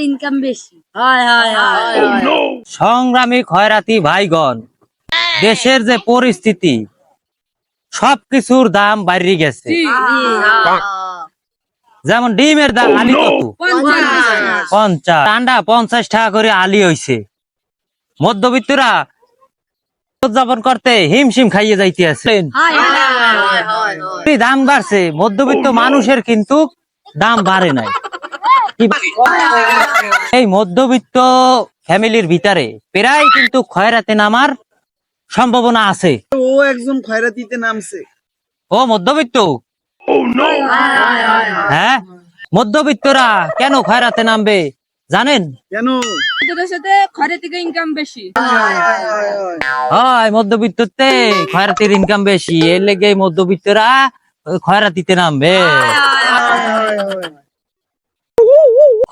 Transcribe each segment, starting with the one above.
Income বেশি হয় হয় হয় সংগ্রামী খয়রাতি ভাইগণ, দেশের যে পরিস্থিতি, সবকিছুর দাম বাড়ি গেছে। যেমন ডিমের দাম আলি কত? 50। আন্ডা 50 টাকা করে আলি হইছে। মধ্যবিত্তরা উদযাপন করতে হিমশিম খাইয়ে যাইতে আছে। দাম বাড়ছে, মধ্যবিত্ত মানুষের কিন্তু দাম বাড়ে নাই। এই মধ্যবিত্ত ফ্যামিলির ভিতরে প্রায় কিন্তু খয়রাতে নামার সম্ভাবনা আছে। ও একজন খয়রাতিতে নামছে। ও মধ্যবিত্ত? হ্যাঁ, মধ্যবিত্তরা কেন খয়রাতে নামবে জানেন? কেন? সাথে খয়রা থেকে ইনকাম বেশি হয়, মধ্যবিত্ততে খয়রাতির ইনকাম বেশি, এর লেগে মধ্যবিত্তরা খয়রাতিতে নামবে।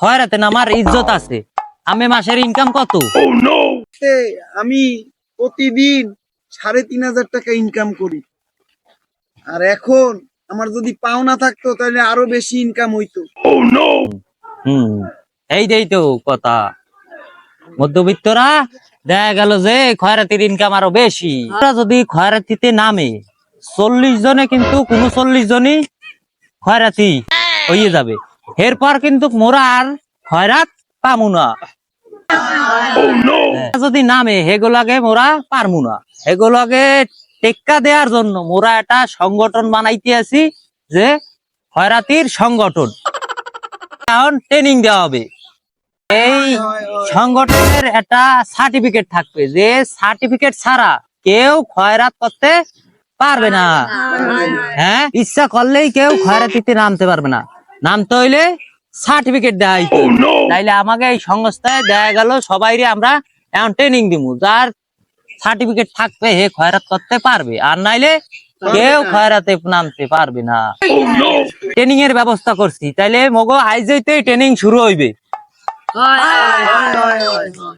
খয়রাতে নামার ইজ্জত আছে। আমি মাসের ইনকাম কত? আমি প্রতিদিন 3,500 টাকা ইনকাম করি, আর এখন আমার যদি পাওনা থাকতো তাহলে আরো বেশি ইনকাম হইতো। এই তো কথা। মধ্যবিত্তরা দেখা গেল যে খয়রাতির ইনকাম আরো বেশি। ওরা যদি খয়রাতিতে নামে 40 জনে কিন্তু কোন 40 জনই খয়রাতি হয়ে যাবে। এরপর কিন্তু মোরা আর খয়রাত পামু না। যদি নামে হেগুলাকে মোরা পারমু না। হেগুলাকে টেক্কা দেওয়ার জন্য মোরা একটা সংগঠন বানাইতে আছি, যে খয়রাতির সংগঠন। এখন ট্রেনিং দেওয়া হবে। এই সংগঠনের একটা সার্টিফিকেট থাকবে, যে সার্টিফিকেট ছাড়া কেউ খয়রাত করতে পারবে না। হ্যাঁ, ইচ্ছা করলেই কেউ খয়রাতিতে নামতে পারবে না। নামতে হইলে সার্টিফিকেট দেওয়া হইতো। তাইলে আমাকে এই সংস্থায় দেখা গেল সবাইরে আমরা এখন ট্রেনিং দিব, যার সার্টিফিকেট থাকবে হে খয়রাত করতে পারবে, আর নাইলে কেউ খয়রাতে নামতে পারবে না। ট্রেনিং এর ব্যবস্থা করছি, তাইলে মগো আইজইতে ট্রেনিং শুরু হইবে।